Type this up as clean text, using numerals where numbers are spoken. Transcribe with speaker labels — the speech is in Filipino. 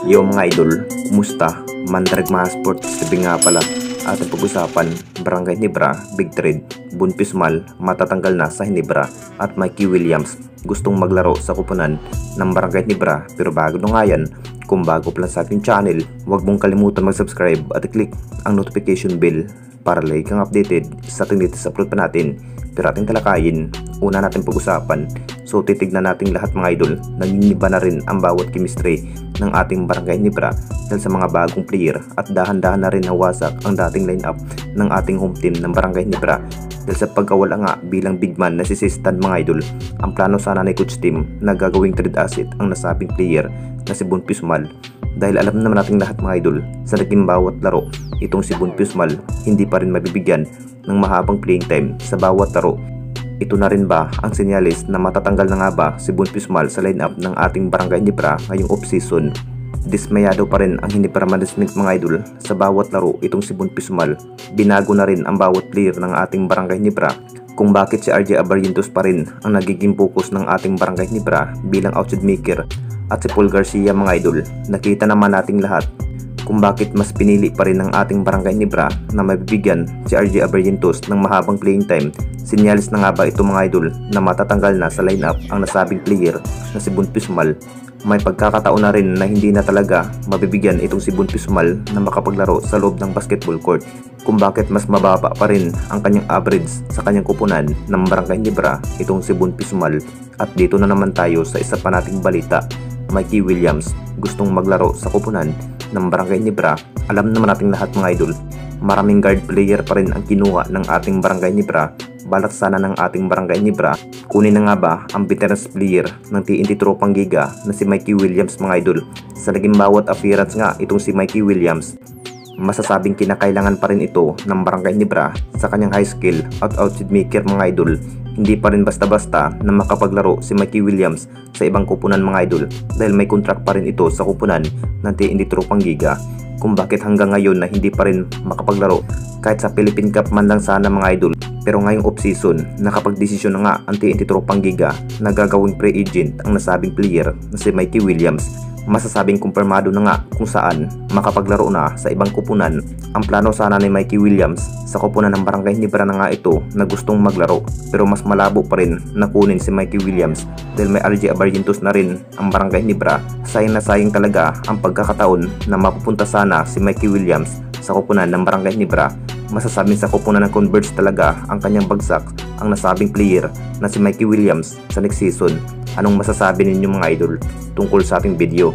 Speaker 1: Yo mga idol, kumusta? Mandrag mga sports, sabi nga pala ating pag-usapan, Barangay Ginebra, Big Trade, Bonpismal, matatanggal na sa Ginebra at Mikey Williams gustong maglaro sa kupunan ng Barangay Ginebra. Pero bago na nga yan, kung bago pa lang sa ating channel, huwag mong kalimutan mag-subscribe at i-click ang notification bell para lagi kang updated sa ating latest upload pa natin. Pero ating talakayin, una natin pag-usapan. So titignan natin lahat mga idol, nangingiba na rin ang bawat chemistry ng ating Barangay Ginebra dahil sa mga bagong player at dahan-dahan na rin nawasak ang dating lineup ng ating home team ng Barangay Ginebra dahil sa pagkawala nga bilang big man na si Sistan mga idol. Ang plano sana ni coach team na gagawing trade asset ang nasabing player na si Bonpismal. Dahil alam naman natin lahat mga idol, sa naging bawat laro, itong si Bonpismal hindi pa rin mabibigyan ng mahabang playing time sa bawat laro. Ito na rin ba ang senyalis na matatanggal na nga ba si Bonpismal sa lineup ng ating Barangay Ginebra ngayong off-season? Dismayado pa rin ang Ginebra management mga idol sa bawat laro itong si Bonpismal. Binago na rin ang bawat player ng ating Barangay Ginebra kung bakit si RJ Abarrientos pa rin ang nagiging focus ng ating Barangay Ginebra bilang outside maker at si Paul Garcia mga idol. Nakita naman nating lahat kung bakit mas pinili pa rin ng ating Barangay Ginebra na mabibigyan si RJ Abarrientos ng mahabang playing time. Sinyalis na nga ba ito mga idol na matatanggal na sa lineup ang nasabing player na si Bonpismal? May pagkakataon na rin na hindi na talaga mabibigyan itong si Bonpismal na makapaglaro sa loob ng basketball court kung bakit mas mababa pa rin ang kanyang average sa kanyang kupunan ng Barangay Ginebra itong si Bonpismal. At dito na naman tayo sa isa pa nating balita. Mikey Williams gustong maglaro sa kupunan ng Barangay Ginebra. Alam naman nating lahat mga idol, maraming guard player pa rin ang kinuha ng ating Barangay Ginebra. Balak sana ng ating Barangay Ginebra kunin na nga ba ang veterans player ng TNT Tropang Giga na si Mikey Williams mga idol. Sa naging bawat appearance nga itong si Mikey Williams, masasabing kinakailangan pa rin ito ng Barangay Ginebra sa kanyang high skill at outside maker mga idol. Hindi pa rin basta-basta na makapaglaro si Mikey Williams sa ibang kupunan mga idol dahil may contract pa rin ito sa kupunan ng TNT Tropang Giga. Kung bakit hanggang ngayon na hindi pa rin makapaglaro kahit sa Philippine Cup man lang sana mga idol. Pero ngayong off-season, nakapag-desisyon na nga ang TNT Tropang Giga na gagawing pre-agent ang nasabing player na si Mikey Williams. Masasabing kumpirmado na nga kung saan makapaglaro na sa ibang kupunan. Ang plano sana ni Mikey Williams sa kupunan ng Barangay Ginebra na nga ito na gustong maglaro, pero mas malabo pa rin na kunin si Mikey Williams dahil may RJ Abarrientos na rin ang Barangay Ginebra. Sayang na sayang talaga ang pagkakataon na mapupunta sana si Mikey Williams sa kupunan ng Barangay Ginebra. Masasabing sa kupunan ng Converge talaga ang kanyang bagsak ang nasabing player na si Mikey Williams sa next season. Anong masasabi ninyo mga idol tungkol sa ating video?